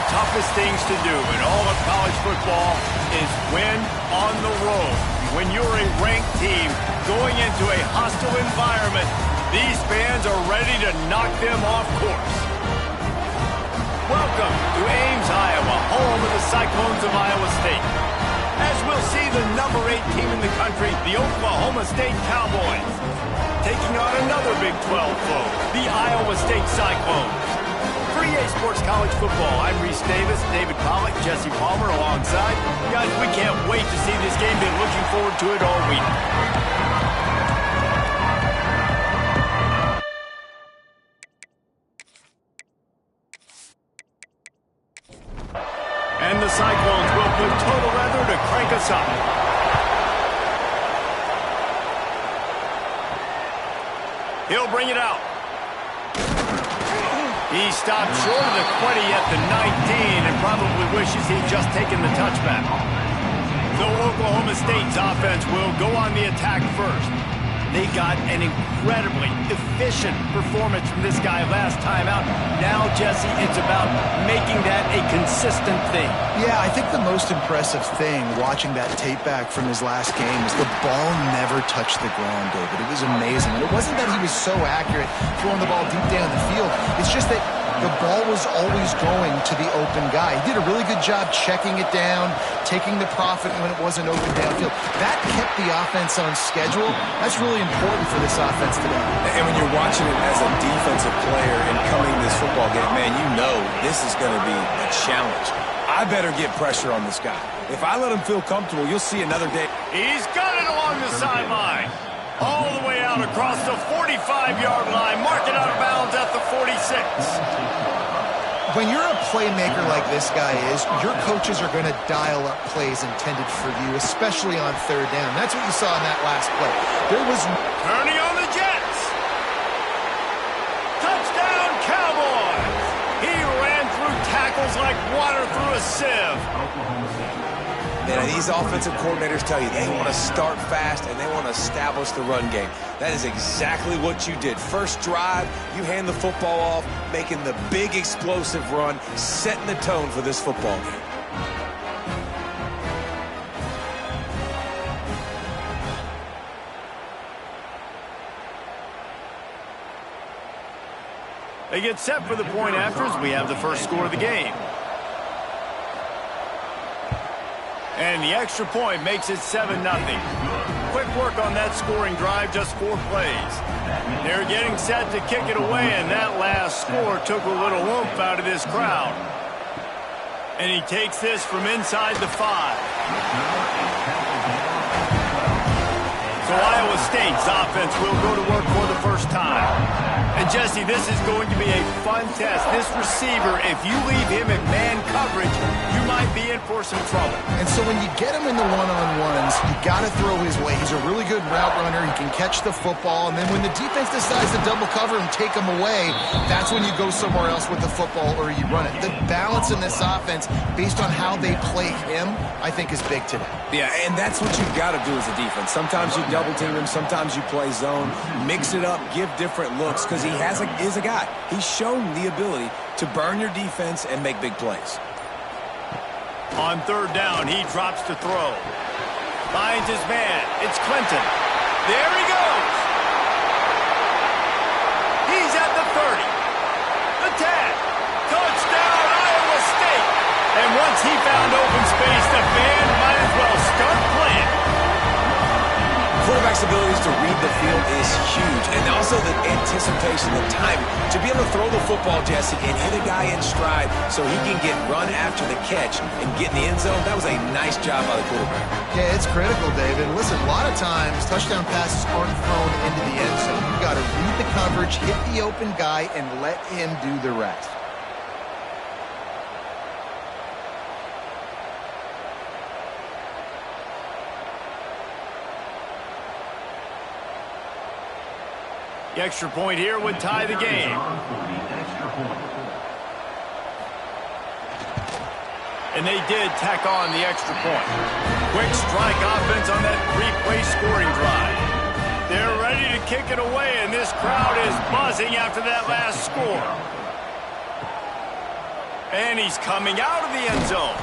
toughest things to do in all of college football is win on the road. When you're a ranked team going into a hostile environment, these fans are ready to knock them off course. Welcome to Ames, Iowa, home of the Cyclones of Iowa State. As we'll see the number 8 team in the country, the Oklahoma State Cowboys, taking on another Big 12 foe, the Iowa State Cyclones. For EA Sports College Football, I'm Reese Davis, David Pollack, Jesse Palmer alongside. Guys, we can't wait to see this game. Been looking forward to it all week. And the Cyclones will put total leather to crank us up. He'll bring it out. He stopped short of the 20 at the 19 and probably wishes he'd just taken the touchback. So Oklahoma State's offense will go on the attack first. They got an incredibly efficient performance from this guy last time out. Now, Jesse, it's about making that a consistent thing. Yeah, I think the most impressive thing watching that tape back from his last game is the ball never touched the ground, David. It was amazing. And it wasn't that he was so accurate throwing the ball deep down the field. It's just that the ball was always going to the open guy. He did a really good job checking it down, taking the profit when it wasn't open downfield. That kept the offense on schedule. That's really important for this offense today. And when you're watching it as a defensive player and coming to this football game, man, you know this is going to be a challenge. I better get pressure on this guy. If I let him feel comfortable, you'll see another day. He's got it along the sideline. All the way out across the 45-yard line. Mark it out of bounds at the 46. When you're a playmaker like this guy is, your coaches are going to dial up plays intended for you, especially on third down. That's what you saw in that last play. There was turning on the Jets. Touchdown, Cowboys. He ran through tackles like water through a sieve. Man, these offensive coordinators tell you they want to start fast and they want to establish the run game. That is exactly what you did. First drive, you hand the football off, making the big explosive run, setting the tone for this football game. They get set for the point afters. We have the first score of the game. And the extra point makes it 7-0. Quick work on that scoring drive, just 4 plays. They're getting set to kick it away, and that last score took a little oomph out of this crowd. And he takes this from inside the 5. So Iowa State's offense will go to work for the first time. And Jesse, this is going to be a fun test. This receiver, if you leave him in man coverage, you might be in for some trouble. And so when you get him in the one-on-ones, you got to throw his way. He's a really good route runner. He can catch the football. And then when the defense decides to double cover and take him away, that's when you go somewhere else with the football or you run it. The balance in this offense, based on how they play him, I think is big today. Yeah, and that's what you've got to do as a defense. Sometimes you double team him, sometimes you play zone. Mix it up, give different looks, because he is a guy. He's shown the ability to burn your defense and make big plays. On third down, he drops to throw. Finds his man. It's Clinton. There he goes. He's at the 30. The 10. Touchdown, Iowa State. And once he found open space, the band might as well start playing. Quarterback's abilities to read the field is huge, and also the anticipation, the timing. To be able to throw the football, Jesse, and hit a guy in stride so he can get run after the catch and get in the end zone, that was a nice job by the quarterback. Yeah, it's critical, David. Listen, a lot of times touchdown passes aren't thrown into the end zone. You've got to read the coverage, hit the open guy, and let him do the rest. The extra point here would tie the game. And they did tack on the extra point. Quick strike offense on that 3-play scoring drive. They're ready to kick it away, and this crowd is buzzing after that last score. And he's coming out of the end zone.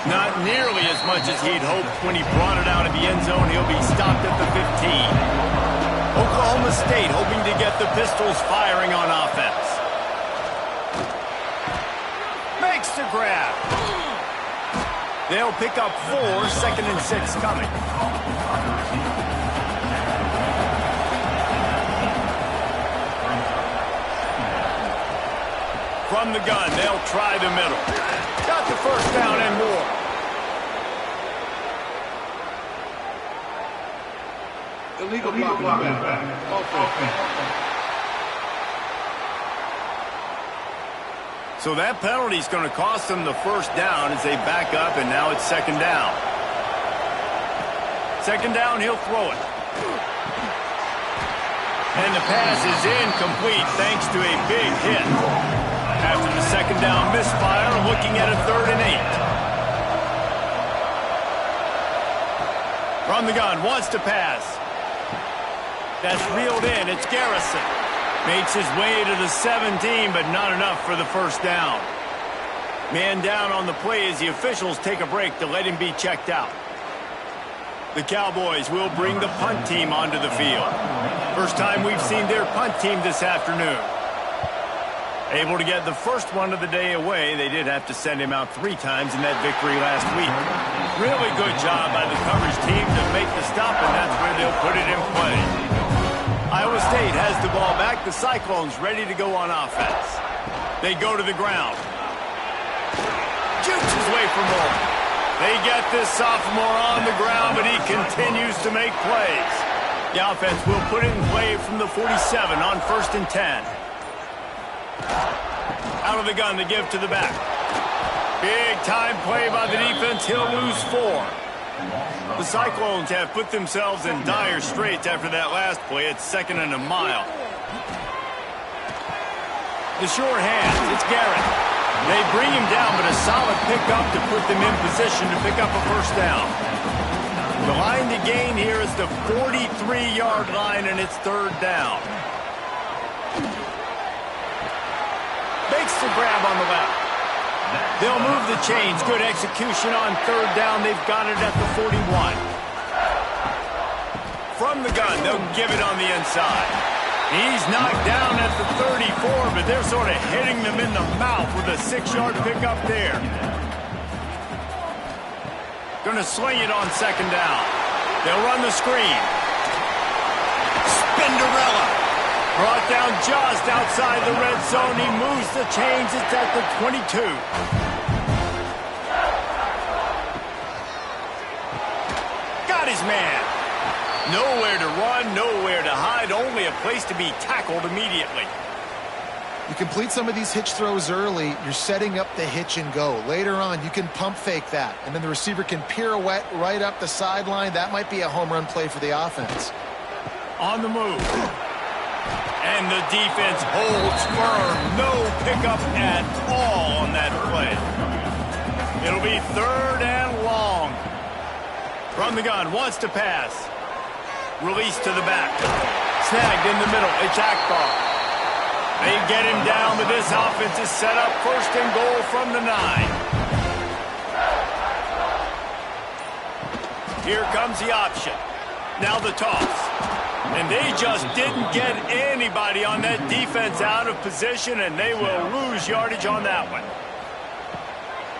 Not nearly as much as he'd hoped when he brought it out of the end zone. He'll be stopped at the 15. Oklahoma State hoping to get the Pistols firing on offense. Makes the grab. They'll pick up 4, 2nd and 6 coming. From the gun, they'll try the middle. Got the first down and more. Illegal blocking back. So that penalty is going to cost them the first down as they back up, and now it's 2nd down. 2nd down, he'll throw it. And the pass is incomplete thanks to a big hit. After the 2nd down misfire, looking at a 3rd and 8. From the gun, wants to pass. That's reeled in. It's Garrison. Makes his way to the 17, but not enough for the first down. Man down on the play as the officials take a break to let him be checked out. The Cowboys will bring the punt team onto the field. First time we've seen their punt team this afternoon. Able to get the first one of the day away. They did have to send him out 3 times in that victory last week. Really good job by the coverage team to make the stop, and that's where they'll put it in play. Iowa State has the ball back. The Cyclones ready to go on offense. They go to the ground. Jukes his way for more. They get this sophomore on the ground, but he continues to make plays. The offense will put it in play from the 47 on 1st and 10. Out of the gun to give to the back. Big time play by the defense. He'll lose 4. The Cyclones have put themselves in dire straits after that last play. It's 2nd and a mile. The short hands, it's Garrett. They bring him down, but a solid pickup to put them in position to pick up a first down. The line to gain here is the 43-yard line, and it's 3rd down. Makes the grab on the left. They'll move the chains. Good execution on 3rd down. They've got it at the 41. From the gun, they'll give it on the inside. He's knocked down at the 34, but they're sort of hitting them in the mouth with a 6-yard pickup there. Going to sling it on 2nd down. They'll run the screen. Spinderella. Brought down just outside the red zone. He moves the chains. It's at the 22. Got his man. Nowhere to run, nowhere to hide, only a place to be tackled immediately. You complete some of these hitch throws early, you're setting up the hitch and go. Later on, you can pump fake that, and then the receiver can pirouette right up the sideline. That might be a home run play for the offense. On the move. And the defense holds firm. No pickup at all on that play. It'll be 3rd and long. From the gun, wants to pass. Release to the back. Snagged in the middle. It's Akbar. They get him down, but this offense is set up 1st and goal from the 9. Here comes the option. Now the toss. And they just didn't get anybody on that defense out of position, and they will lose yardage on that one.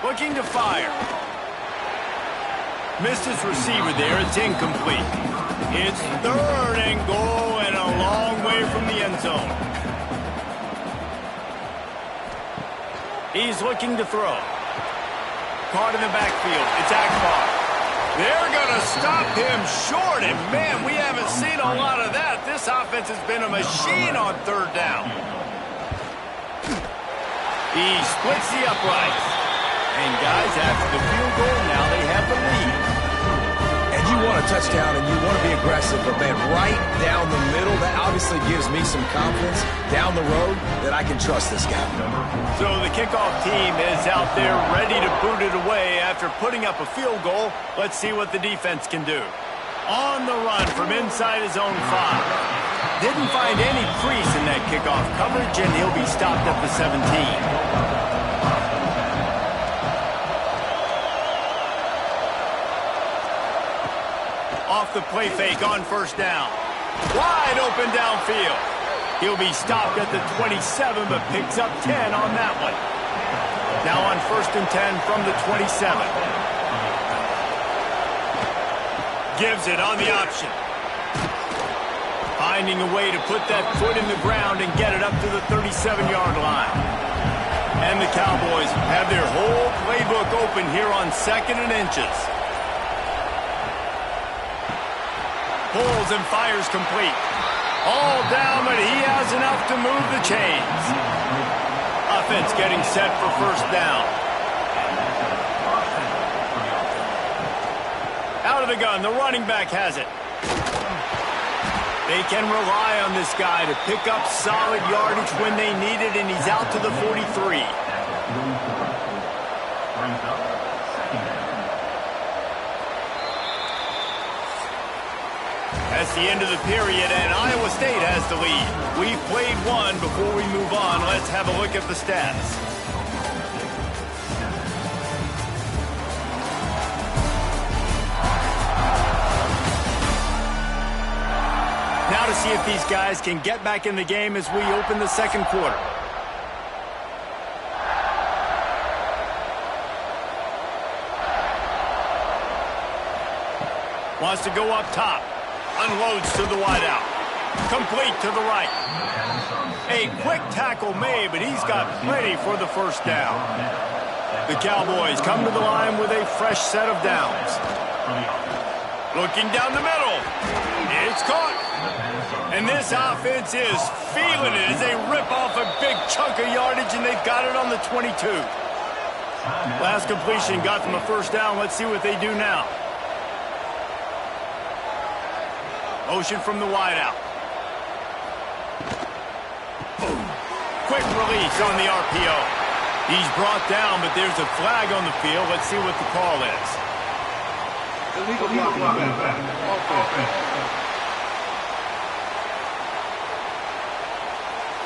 Looking to fire. Missed his receiver there. It's incomplete. It's 3rd and goal and a long way from the end zone. He's looking to throw. Caught in the backfield. It's Akbar. They're going to stop him short, and man, we haven't seen a lot of that. This offense has been a machine on 3rd down. He splits the uprights. And guys, after the field goal, now they have the lead. And you want a touchdown and you want to be aggressive, but man, right down the middle, that obviously gives me some confidence down the road that I can trust this guy. So the kickoff team is out there ready to boot it away after putting up a field goal. Let's see what the defense can do. On the run from inside his own 5. Didn't find any crease in that kickoff coverage, and he'll be stopped at the 17. Off the play fake on first down. Wide open downfield. He'll be stopped at the 27, but picks up 10 on that one. Now on 1st and 10 from the 27. Gives it on the option. Finding a way to put that foot in the ground and get it up to the 37-yard line. And the Cowboys have their whole playbook open here on 2nd and inches. Pulls and fires complete. All down, but he has enough to move the chains. Offense getting set for first down. Out of the gun, the running back has it. They can rely on this guy to pick up solid yardage when they need it, and he's out to the 43. That's the end of the period, and Iowa State has the lead. We've played one. Before we move on, let's have a look at the stats. Now to see if these guys can get back in the game as we open the second quarter. Wants to go up top. Unloads to the wideout. Complete to the right. A quick tackle made, but he's got plenty for the first down. The Cowboys come to the line with a fresh set of downs. Looking down the middle. It's caught. And this offense is feeling it as they rip off a big chunk of yardage, and they've got it on the 22. Last completion got them a first down. Let's see what they do now. Motion from the wideout. Quick release on the RPO. He's brought down, but there's a flag on the field. Let's see what the call is. Illegal blocking back.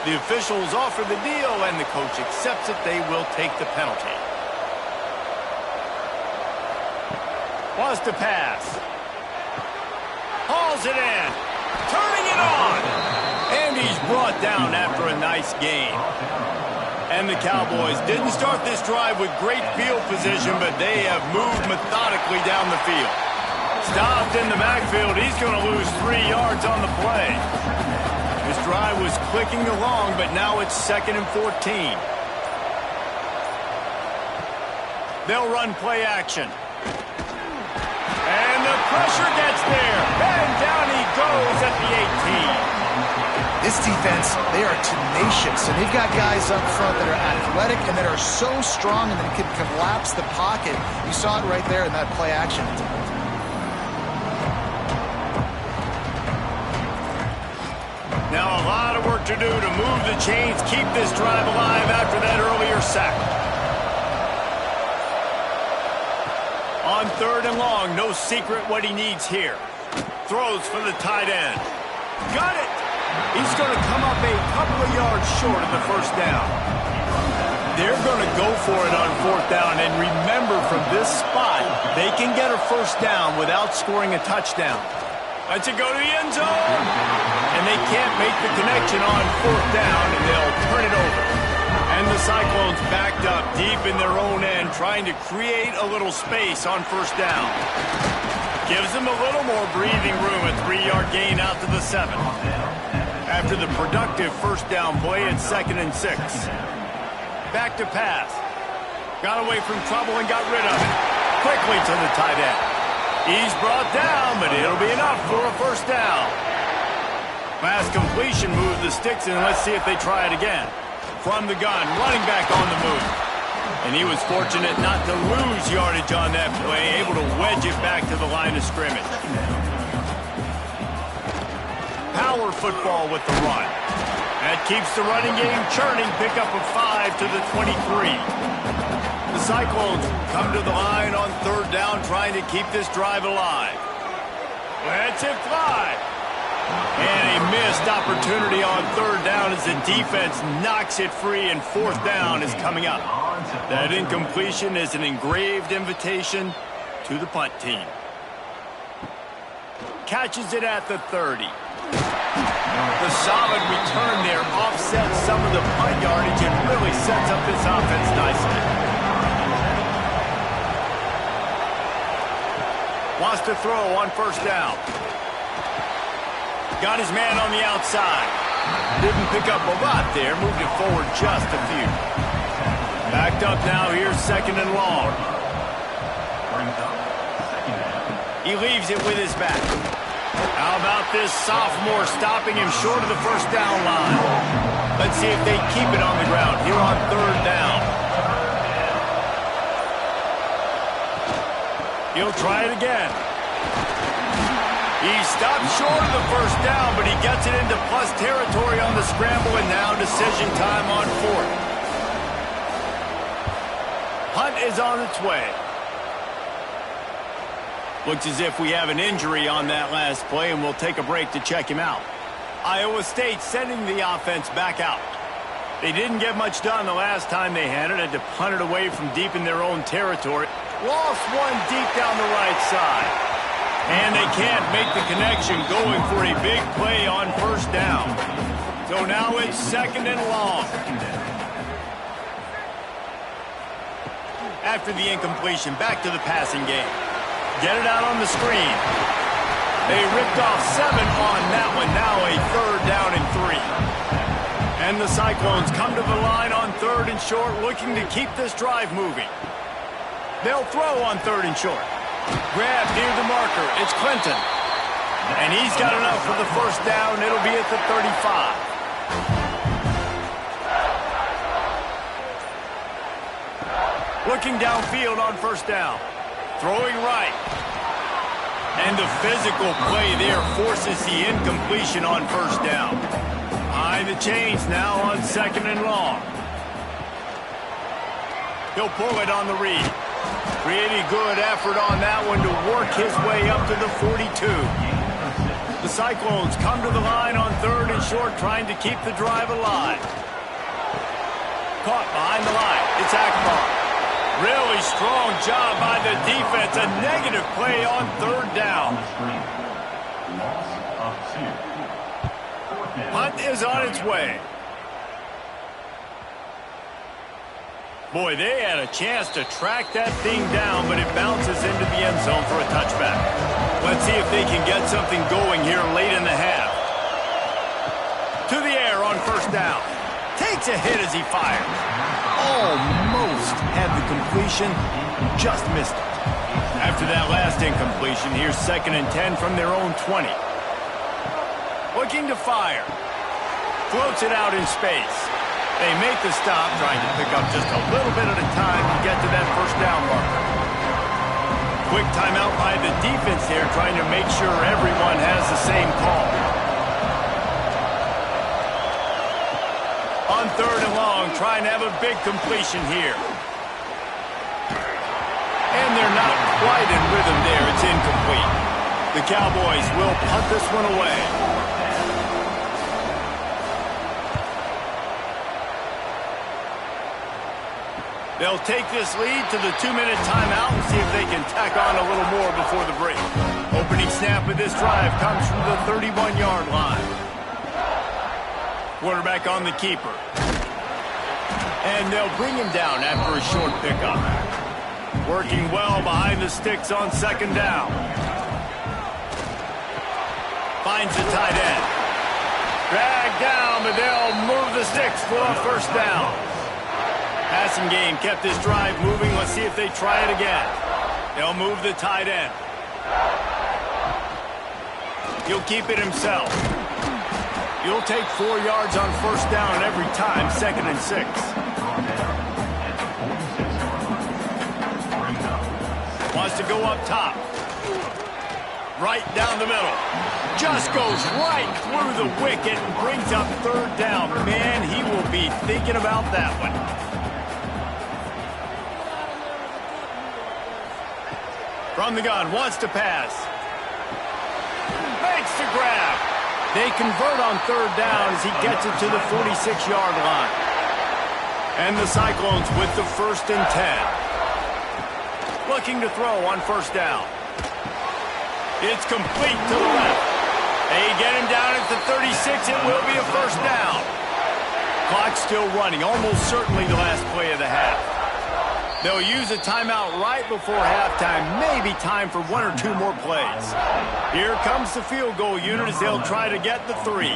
The officials offer the deal, and the coach accepts it. They will take the penalty. Wants to pass. Hauls it in. Turning it on. And he's brought down after a nice gain. And the Cowboys didn't start this drive with great field position, but they have moved methodically down the field. Stopped in the backfield. He's going to lose 3 yards on the play. This drive was clicking along, but now it's 2nd and 14. They'll run play action. And the pressure gets there. And down he goes at the 18. This defense, they are tenacious, and they've got guys up front that are athletic and that are so strong and that can collapse the pocket. You saw it right there in that play action. Now a lot of work to do to move the chains, keep this drive alive after that earlier sack. On 3rd and long, no secret what he needs here. Throws for the tight end. Got it! He's going to come up a couple of yards short of the first down. They're going to go for it on 4th down, and remember, from this spot, they can get a first down without scoring a touchdown. Let's it go to the end zone. And they can't make the connection on 4th down, and they'll turn it over. And the Cyclones backed up deep in their own end, trying to create a little space on first down. Gives them a little more breathing room, a 3-yard gain out to the 7. After the productive first down play, it's 2nd and 6. Back to pass. Got away from trouble and got rid of it. Quickly to the tight end. He's brought down, but it'll be enough for a first down. Last completion moved the sticks, and let's see if they try it again. From the gun, running back on the move. And he was fortunate not to lose yardage on that play, able to wedge it back to the line of scrimmage. Power football with the run. That keeps the running game churning. Pick up a 5 to the 23. The Cyclones come to the line on 3rd down, trying to keep this drive alive. Let's it fly. And a missed opportunity on 3rd down as the defense knocks it free, and 4th down is coming up. That incompletion is an engraved invitation to the punt team. catches it at the 30. The solid return there offsets some of the punt yardage and really sets up this offense nicely. Wants to throw on first down. Got his man on the outside. Didn't pick up a lot there. Moved it forward just a few. Backed up now. Here's second and long. He leaves it with his back. How about this sophomore stopping him short of the first down line? Let's see if they keep it on the ground here on third down. He'll try it again. He stopped short of the first down, but he gets it into plus territory on the scramble, and now decision time on fourth. Hunt is on its way. Looks as if we have an injury on that last play, and we'll take a break to check him out. Iowa State sending the offense back out. They didn't get much done the last time they had it. Had to punt it away from deep in their own territory. Lost one deep down the right side. And they can't make the connection, going for a big play on first down. So now it's second and long. After the incompletion, back to the passing game. Get it out on the screen. They ripped off 7 on that one. Now a third down and 3. And the Cyclones come to the line on third and short, looking to keep this drive moving. They'll throw on third and short. Grab near the marker. It's Clinton. And he's got enough for the first down. It'll be at the 35. Looking downfield on first down. Throwing right. And the physical play there forces the incompletion on first down. Behind the chains now on second and long. He'll pull it on the read. Pretty good effort on that one to work his way up to the 42. The Cyclones come to the line on third and short, trying to keep the drive alive. Caught behind the line. It's Akbar. Really strong job by the defense. A negative play on third down. Hunt is on its way. Boy, they had a chance to track that thing down, but it bounces into the end zone for a touchback. Let's see if they can get something going here late in the half. To the air on first down. Takes a hit as he fires. Almost had the completion, just missed it. After that last incompletion, here's second and 10 from their own 20. Looking to fire. Floats it out in space. They make the stop, trying to pick up just a little bit at a time to get to that first down marker. Quick timeout by the defense there, trying to make sure everyone has the same call. On third and long, trying to have a big completion here. And they're not quite in rhythm there. It's incomplete. The Cowboys will punt this one away. They'll take this lead to the 2-minute timeout and see if they can tack on a little more before the break. Opening snap of this drive comes from the 31-yard line. Quarterback on the keeper. And they'll bring him down after a short pickup. Working well behind the sticks on second down. Finds the tight end. Dragged down, but they'll move the sticks for a first down. Passing game kept this drive moving. Let's see if they try it again. They'll move the tight end. He'll keep it himself. He'll take 4 yards on first down every time, second and 6. Wants to go up top. Right down the middle. Just goes right through the wicket and brings up third down. Man, he will be thinking about that one. From the gun, wants to pass. Makes the grab. They convert on third down as he gets it to the 46-yard line. And the Cyclones with the first and 10. Looking to throw on first down. It's complete to the left. They get him down at the 36. It will be a first down. Clock's still running, almost certainly the last play of the half. They'll use a timeout right before halftime, maybe time for one or two more plays. Here comes the field goal unit as they'll try to get the 3.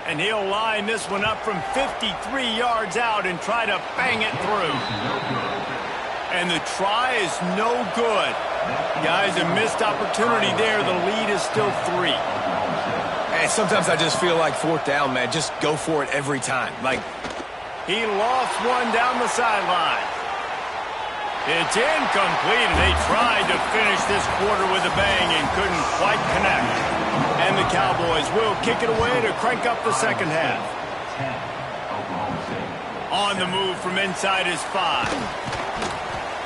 And he'll line this one up from 53 yards out and try to bang it through. And the try is no good. Guys, a missed opportunity there. The lead is still 3. And sometimes I just feel like fourth down, man. Just go for it every time. Like, he lost one down the sideline. It's incomplete, and they tried to finish this quarter with a bang and couldn't quite connect. And the Cowboys will kick it away to crank up the second half. On the move from inside is 5.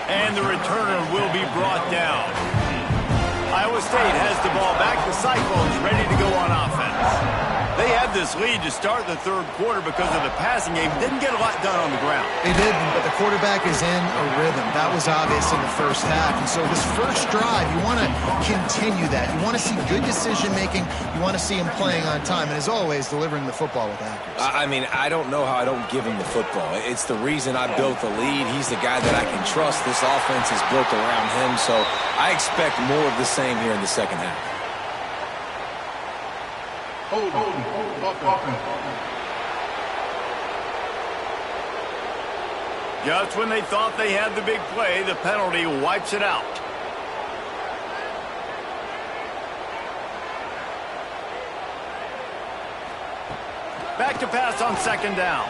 And the returner will be brought down. Iowa State has the ball back. The Cyclones ready to go on offense. They had this lead to start the third quarter because of the passing game. Didn't get a lot done on the ground. They didn't, but the quarterback is in a rhythm. That was obvious in the first half. And so this first drive, you want to continue that. You want to see good decision-making. You want to see him playing on time. And as always, delivering the football with accuracy. I mean, I don't know how I don't give him the football. It's the reason I built the lead. He's the guy that I can trust. This offense is built around him. So I expect more of the same here in the second half. Just when they thought they had the big play, the penalty wipes it out. Back to pass on second down.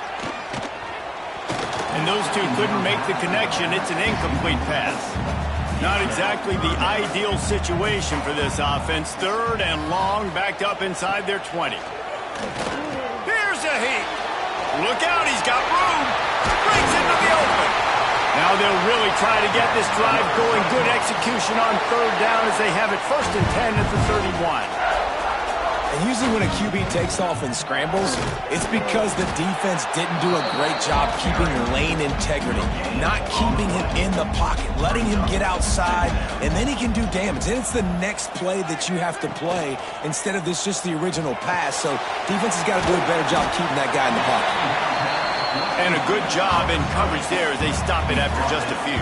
And those two couldn't make the connection. It's an incomplete pass. Not exactly the ideal situation for this offense. Third and long, backed up inside their 20. Here's a heat. Look out, he's got room. Brings into the open. Now they'll really try to get this drive going. Good execution on third down as they have it 1st and 10 at the 31. And usually when a QB takes off and scrambles, it's because the defense didn't do a great job keeping lane integrity, not keeping him in the pocket, letting him get outside, and then he can do damage. And it's the next play that you have to play instead of this just the original pass. So defense has got to do a better job keeping that guy in the pocket. And a good job in coverage there as they stop it after just a few.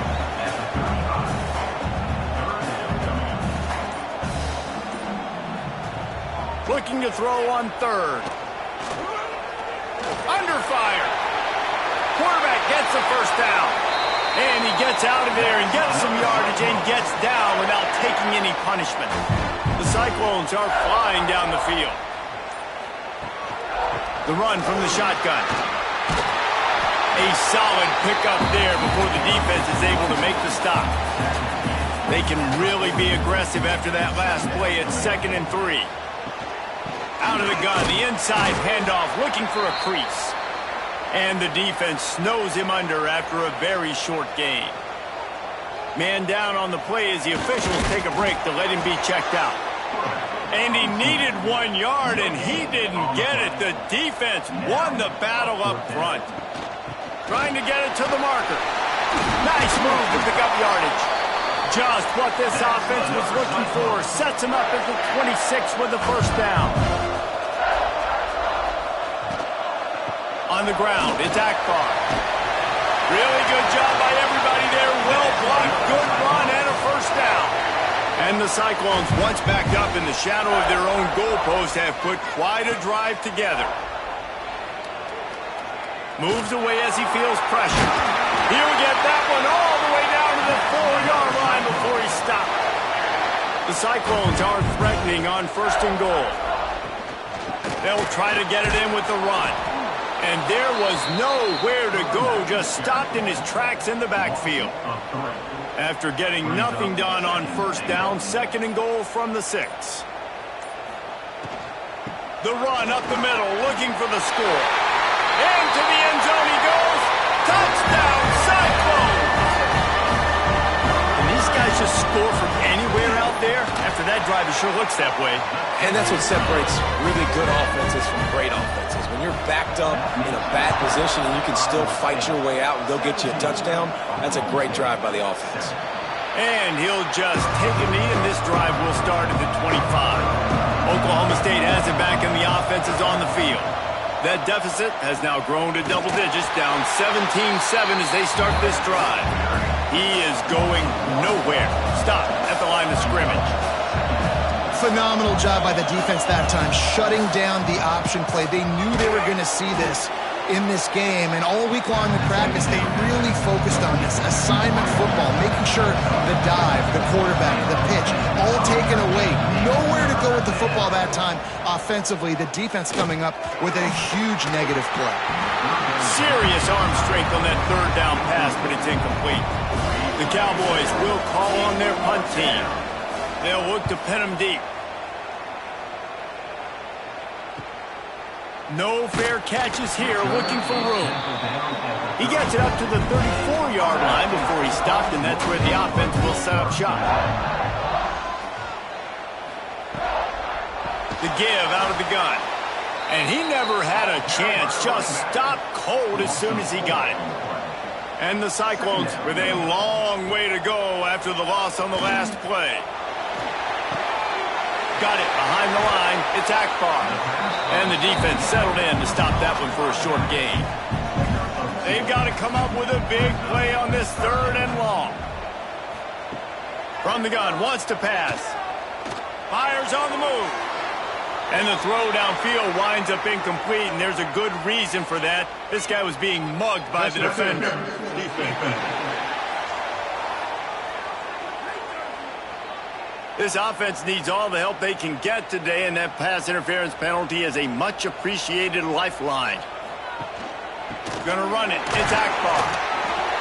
Looking to throw on third. Under fire. Quarterback gets the first down. And he gets out of there and gets some yardage and gets down without taking any punishment. The Cyclones are flying down the field. The run from the shotgun. A solid pickup there before the defense is able to make the stop. They can really be aggressive after that last play at 2nd and 3. Out of the gun, the inside handoff, looking for a crease. And the defense snows him under after a very short gain. Man down on the play as the officials take a break to let him be checked out. And he needed 1 yard, and he didn't get it. The defense won the battle up front. Trying to get it to the marker. Nice move to pick up yardage. Just what this offense was looking for. Sets him up at the 26 with the first down. On the ground, it's Akbar. Really good job by everybody there. Well blocked, good run, and a first down. And the Cyclones, once backed up in the shadow of their own goalpost, have put quite a drive together. Moves away as he feels pressure. He'll get that one all the way down to the 4-yard line before he stopped. The Cyclones are threatening on 1st and goal. They'll try to get it in with the run. And there was nowhere to go, just stopped in his tracks in the backfield. After getting nothing done on 1st down, 2nd and goal from the 6. The run up the middle, looking for the score. Into the end zone he goes. Touchdown, Cyclones! Can these guys just score from anywhere out there? After that drive, it sure looks that way. And that's what separates really good offenses from great offenses. When you're backed up in a bad position and you can still fight your way out and go get you a touchdown, that's a great drive by the offense. And he'll just take a knee, and this drive will start at the 25. Oklahoma State has it back, and the offense is on the field. That deficit has now grown to double digits, down 17-7 as they start this drive. He is going nowhere. Stop at the line of scrimmage. Phenomenal job by the defense that time, shutting down the option play. They knew they were going to see this in this game, and all week long in practice, they really focused on this assignment football, making sure the dive, the quarterback, the pitch, all taken away. Nowhere to go with the football that time offensively. The defense coming up with a huge negative play. Serious arm strength on that third down pass, but it's incomplete. The Cowboys will call on their punt team. They'll look to pin them deep. No fair catches here, looking for room. He gets it up to the 34-yard line before he stopped, and that's where the offense will set up shop. The give out of the gun. And he never had a chance, just stopped cold as soon as he got it. And the Cyclones with a long way to go after the loss on the last play. Got it behind the line. It's Akbar. And the defense settled in to stop that one for a short gain. They've got to come up with a big play on this third and long. From the gun, wants to pass. Fires on the move. And the throw downfield winds up incomplete, and there's a good reason for that. This guy was being mugged by the defender. This offense needs all the help they can get today, and that pass interference penalty is a much-appreciated lifeline. Gonna run it. It's Akbar.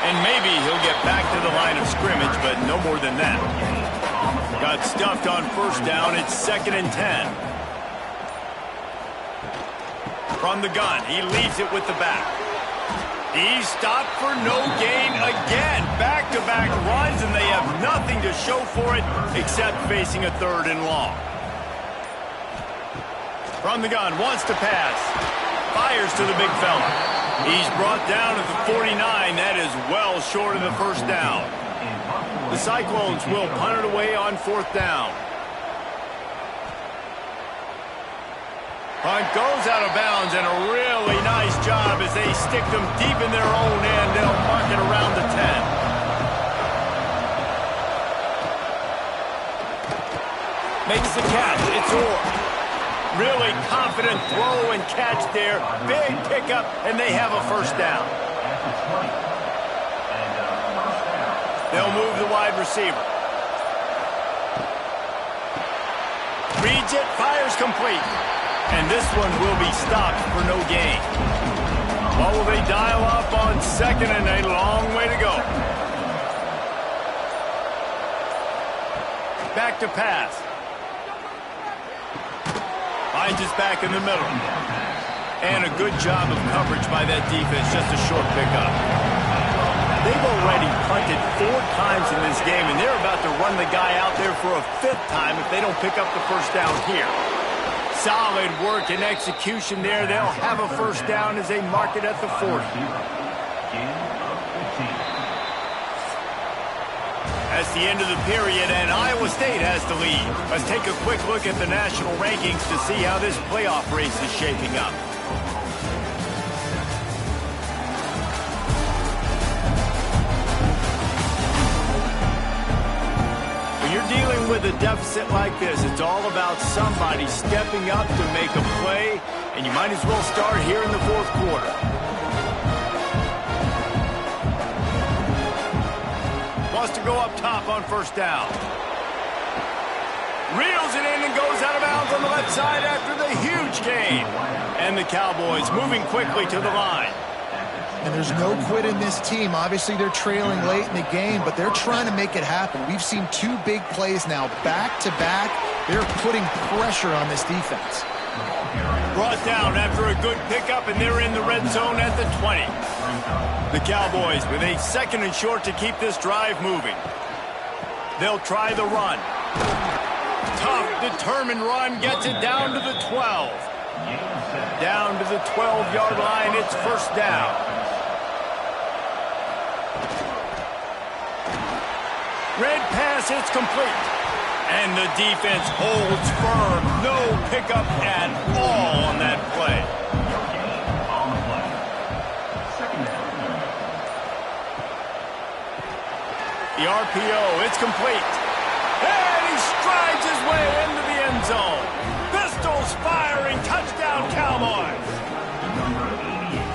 And maybe he'll get back to the line of scrimmage, but no more than that. Got stuffed on first down. It's 2nd and 10. From the gun, he leaves it with the back. He's stopped for no gain again. Back-to-back runs, and they have nothing to show for it except facing a 3rd and long. From the gun, wants to pass. Fires to the big fella. He's brought down at the 49. That is well short of the first down. The Cyclones will punt it away on 4th down. Punt goes out of bounds, and a really nice job as they stick them deep in their own end. They'll mark it around the 10. Makes the catch. It's Orr. Really confident throw and catch there. Big pickup, and they have a first down. They'll move the wide receiver. Reads it, fires complete. And this one will be stopped for no gain. What will they dial up on 2nd and a long way to go? Back to pass. Finds his back in the middle. And a good job of coverage by that defense, just a short pickup. They've already punted 4 times in this game, and they're about to run the guy out there for a 5th time if they don't pick up the first down here. Solid work and execution there. They'll have a first down as they mark it at the 40. That's the end of the period, and Iowa State has the lead. Let's take a quick look at the national rankings to see how this playoff race is shaping up. Dealing with a deficit like this, it's all about somebody stepping up to make a play, and you might as well start here in the 4th quarter. Wants to go up top on first down. Reels it in and goes out of bounds on the left side after the huge gain. And the Cowboys moving quickly to the line. And there's no quit in this team. Obviously, they're trailing late in the game, but they're trying to make it happen. We've seen 2 big plays now, back-to-back. They're putting pressure on this defense. Brought down after a good pickup, and they're in the red zone at the 20. The Cowboys with a 2nd and short to keep this drive moving. They'll try the run. Tough, determined run, gets it down to the 12. Down to the 12-yard line, it's first down. Red pass, it's complete. And the defense holds firm. No pickup at all on that play. The RPO, it's complete. And he strides his way into the end zone. Pistols firing, touchdown Cowboys.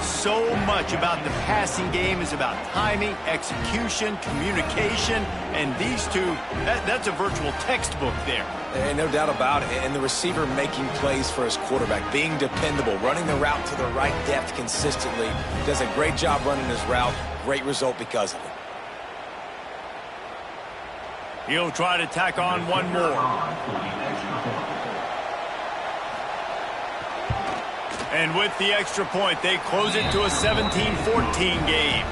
So much about the passing game is about timing, execution, communication, and these two, that's a virtual textbook there. And no doubt about it. And the receiver making plays for his quarterback, being dependable, running the route to the right depth consistently. Does a great job running his route. Great result because of it. He'll try to tack on one more. And with the extra point, they close it to a 17-14 game.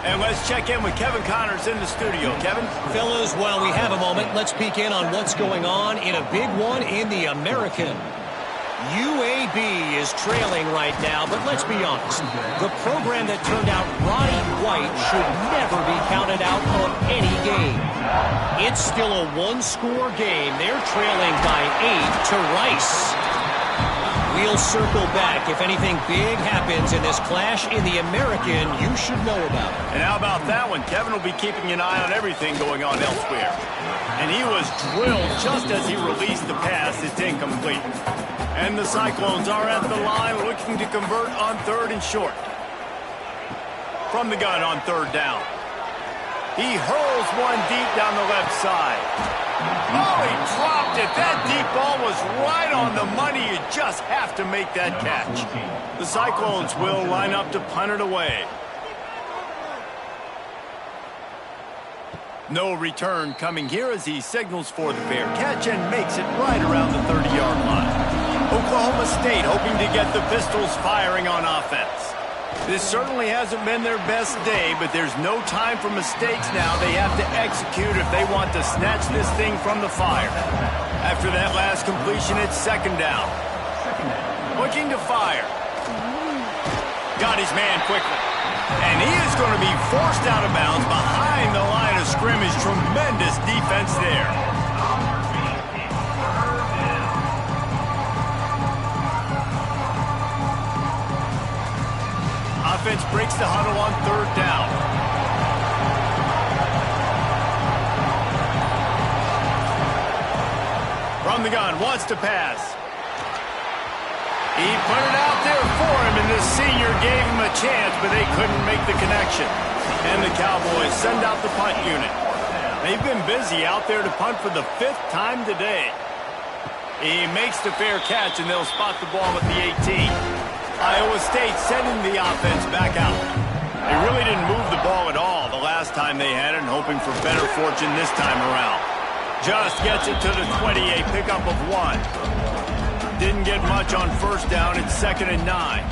And let's check in with Kevin Connors in the studio. Kevin? Fellas, while we have a moment, let's peek in on what's going on in a big one in the American. UAB is trailing right now, but let's be honest. The program that turned out Roddy White should never be counted out of any game. It's still a one-score game. They're trailing by 8 to Rice. We'll circle back. If anything big happens in this clash in the American, you should know about it. And how about that one? Kevin will be keeping an eye on everything going on elsewhere. And he was drilled just as he released the pass. It's incomplete. And the Cyclones are at the line looking to convert on 3rd and short. From the gun on 3rd down. He hurls one deep down the left side. Oh, he dropped it. That deep ball was right on the money. You just have to make that catch. The Cyclones will line up to punt it away. No return coming here as he signals for the fair catch and makes it right around the 30-yard line. Oklahoma State hoping to get the Pistols firing on offense. This certainly hasn't been their best day, but there's no time for mistakes now. They have to execute if they want to snatch this thing from the fire. After that last completion, it's 2nd down. Looking to fire. Got his man quickly. And he is going to be forced out of bounds behind the line of scrimmage. Tremendous defense there. Offense breaks the huddle on 3rd down. From the gun, wants to pass. He put it out there for him, and this senior gave him a chance, but they couldn't make the connection. And the Cowboys send out the punt unit. They've been busy out there to punt for the 5th time today. He makes the fair catch, and they'll spot the ball at the 18. Iowa State sending the offense back out. They really didn't move the ball at all the last time they had it, and hoping for better fortune this time around. Just gets it to the 20, a pickup of 1. Didn't get much on 1st down. It's 2nd and 9.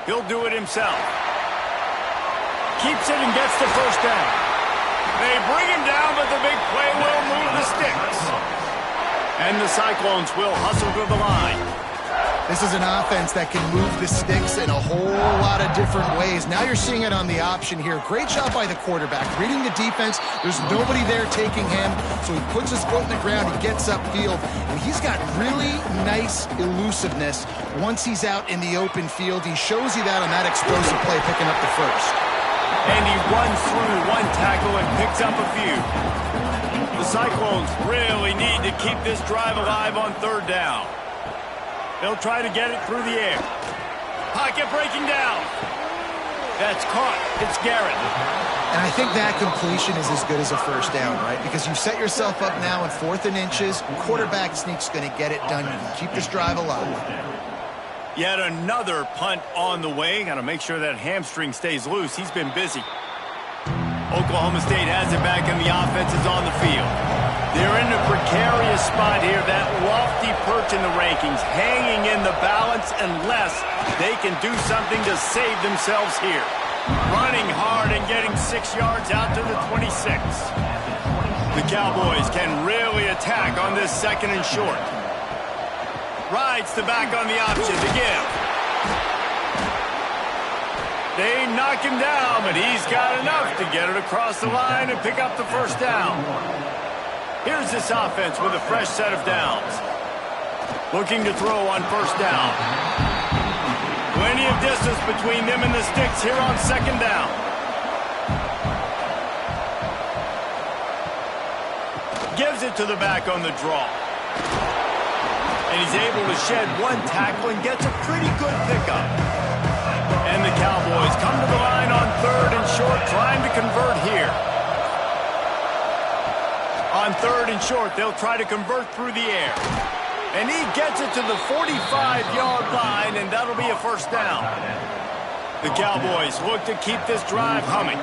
He'll do it himself. Keeps it and gets the 1st down. They bring him down, but the big play will move the sticks. And the Cyclones will hustle to the line. This is an offense that can move the sticks in a whole lot of different ways. Now you're seeing it on the option here. Great job by the quarterback. Reading the defense, there's nobody there taking him, so he puts his foot in the ground, he gets upfield, and he's got really nice elusiveness once he's out in the open field. He shows you that on that explosive play, picking up the 1st. And he runs through one tackle and picks up a few. The Cyclones really need to keep this drive alive on 3rd down. They'll try to get it through the air. Pocket breaking down. That's caught. It's Garrett. And I think that completion is as good as a 1st down, right? Because you set yourself up now in 4th and inches. Quarterback sneak's going to get it done. You can keep this drive alive. Yet another punt on the way. Got to make sure that hamstring stays loose. He's been busy. Oklahoma State has it back, and the offense is on the field. They're in a precarious spot here. That lofty perch in the rankings, hanging in the balance unless they can do something to save themselves here. Running hard and getting 6 yards out to the 26. The Cowboys can really attack on this 2nd and short. Rides the back on the option to give. They knock him down, but he's got enough to get it across the line and pick up the first down. Here's this offense with a fresh set of downs. Looking to throw on first down. Plenty of distance between them and the sticks here on second down. Gives it to the back on the draw. And he's able to shed one tackle and gets a pretty good pickup. And the Cowboys come to the line on third and short, trying to convert here. On third and short, they'll try to convert through the air. And he gets it to the 45-yard line, and that'll be a first down. The Cowboys look to keep this drive humming.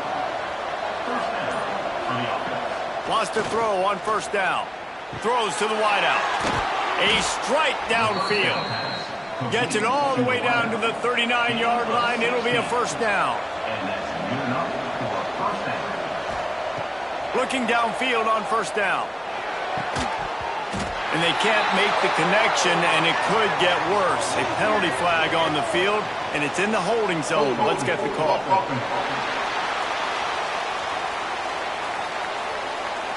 Wants to throw on first down. Throws to the wideout. A strike downfield. Gets it all the way down to the 39-yard line. It'll be a first down. Looking downfield on first down. And they can't make the connection, and it could get worse. A penalty flag on the field, and it's in the holding zone. Let's get the call.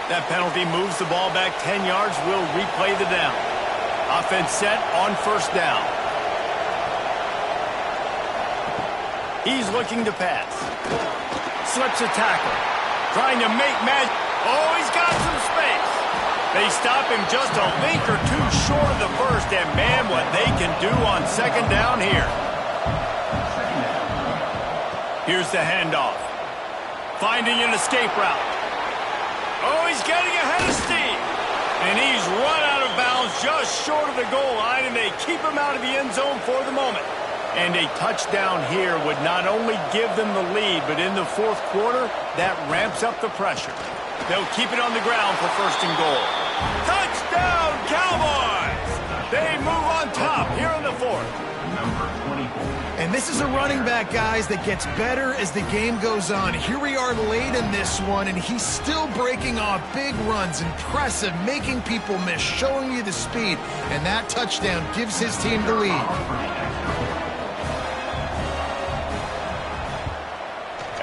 That penalty moves the ball back 10 yards. We'll replay the down. Offense set on first down. He's looking to pass. Slips a tackle. Trying to make match. Oh, he's got some space. They stop him just a link or two short of the first, and man, what they can do on second down here. Here's the handoff. Finding an escape route. Oh, he's getting ahead of steam. And he's run out of bounds just short of the goal line, and they keep him out of the end zone for the moment. And a touchdown here would not only give them the lead, but in the fourth quarter, that ramps up the pressure. They'll keep it on the ground for first and goal. Touchdown, Cowboys! They move on top here in the fourth. And this is a running back, guys, that gets better as the game goes on. Here we are late in this one, and he's still breaking off big runs. Impressive, making people miss, showing you the speed. And that touchdown gives his team the lead.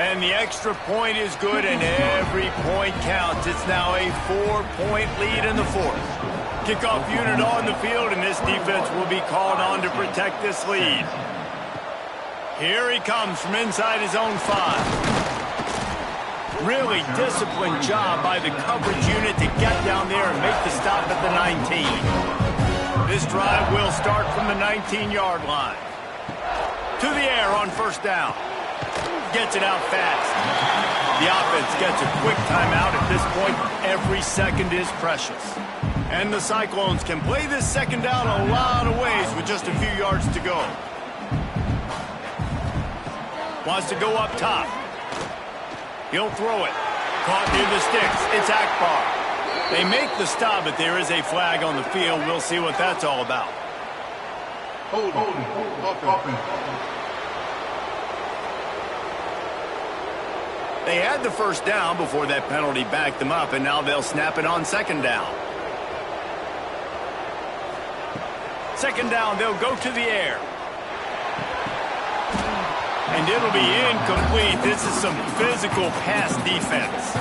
And the extra point is good, and every point counts. It's now a 4-point lead in the fourth. Kickoff unit on the field, and this defense will be called on to protect this lead. Here he comes from inside his own 5. Really disciplined job by the coverage unit to get down there and make the stop at the 19. This drive will start from the 19-yard line. To the air on first down. Gets it out fast. The offense gets a quick timeout. At this point, every second is precious. And the Cyclones can play this second down a lot of ways with just a few yards to go. Wants to go up top. He'll throw it. Caught near the sticks. It's Akbar. They make the stop, but there is a flag on the field. We'll see what that's all about. Hold. They had the first down before that penalty backed them up, and now they'll snap it on second down. Second down, they'll go to the air. And it'll be incomplete. This is some physical pass defense.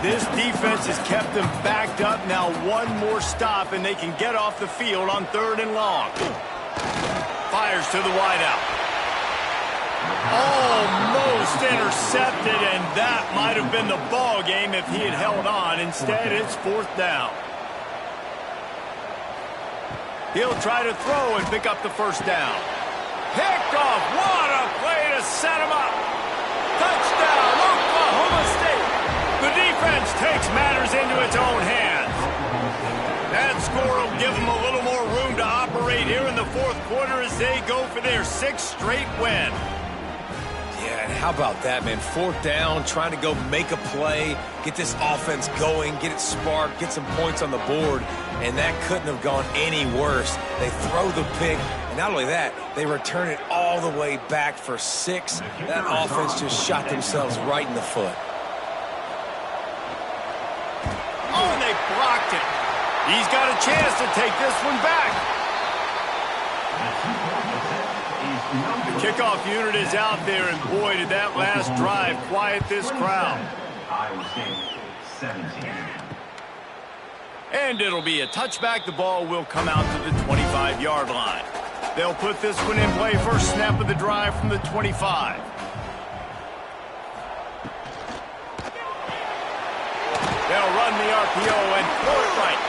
This defense has kept them backed up. Now one more stop, and they can get off the field on third and long. Fires to the wideout. Almost intercepted, and that might have been the ball game if he had held on. Instead, it's fourth down. He'll try to throw and pick up the first down. Picked off. What a play to set him up. Touchdown, Oklahoma State. The defense takes matters into its own hands. That score will give them a little more room to operate here in the fourth quarter as they go for their 6th straight win. Yeah, and how about that, man? Fourth down, trying to go make a play, get this offense going, get it sparked, get some points on the board, and that couldn't have gone any worse. They throw the pick, and not only that, they return it all the way back for 6. That offense just shot themselves right in the foot. Oh, and they blocked it. He's got a chance to take this one back. The kickoff unit is out there, and boy, did that last drive quiet this crowd. And it'll be a touchback. The ball will come out to the 25-yard line. They'll put this one in play. First snap of the drive from the 25. They'll run the RPO and throw it right.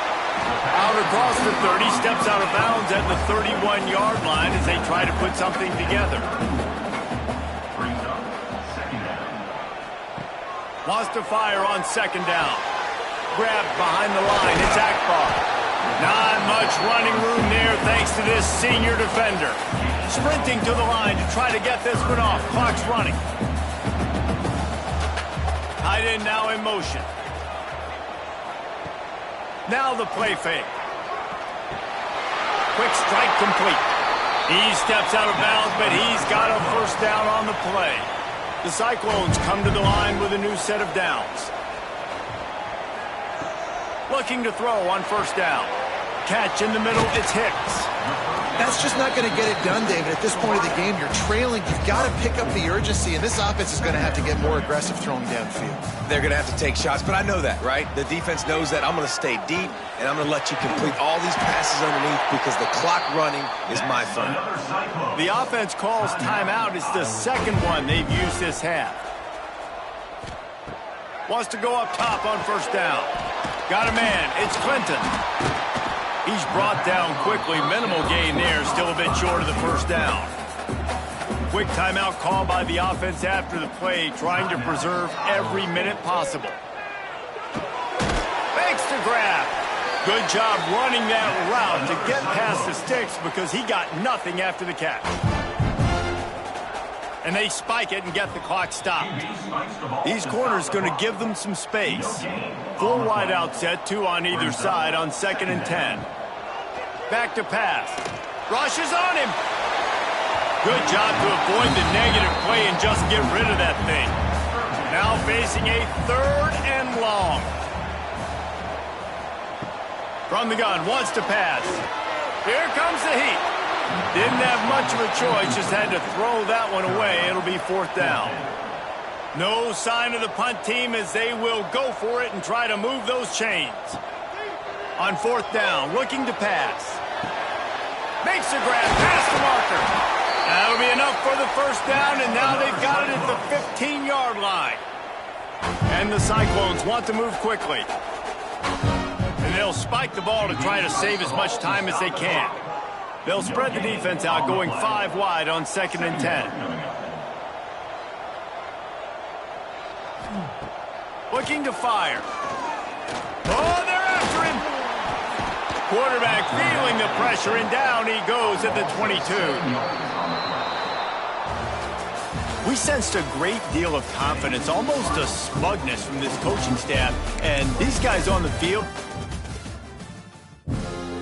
Out across the 30, steps out of bounds at the 31-yard line as they try to put something together. Wants to fire on second down. Grabbed behind the line. It's Akbar. Not much running room there thanks to this senior defender. Sprinting to the line to try to get this one off. Clock's running. Tight end now in motion. Now the play fake. Quick strike complete. He steps out of bounds, but he's got a first down on the play. The Cyclones come to the line with a new set of downs. Looking to throw on first down. Catch in the middle, it's Hicks. That's just not going to get it done, David. At this point of the game, you're trailing. You've got to pick up the urgency, and this offense is going to have to get more aggressive throwing downfield. They're going to have to take shots, but I know that, right? The defense knows that. I'm going to stay deep, and I'm going to let you complete all these passes underneath because the clock running is my fun. The offense calls timeout. It's the second one they've used this half. Wants to go up top on first down. Got a man. It's Clinton. He's brought down quickly. Minimal gain there. Still a bit short of the first down. Quick timeout call by the offense after the play, trying to preserve every minute possible. Makes the grab. Good job running that route to get past the sticks because he got nothing after the catch. And they spike it and get the clock stopped. These corners going to give them some space. Full wide out set, two on either side on 2nd and 10. Back to pass. Rush is on him. Good job to avoid the negative play and just get rid of that thing. Now facing a 3rd and long. From the gun, wants to pass. Here comes the heat. Didn't have much of a choice, just had to throw that one away. It'll be 4th down. No sign of the punt team as they will go for it and try to move those chains. On 4th down, looking to pass. Makes the grab, past the marker. That'll be enough for the first down, and now they've got it at the 15-yard line. And the Cyclones want to move quickly. And they'll spike the ball to try to save as much time as they can. They'll spread the defense out, going 5 wide on 2nd and 10. Looking to fire. Oh, they're after him. Quarterback feeling the pressure, and down he goes at the 22. We sensed a great deal of confidence, almost a smugness from this coaching staff. And these guys on the field,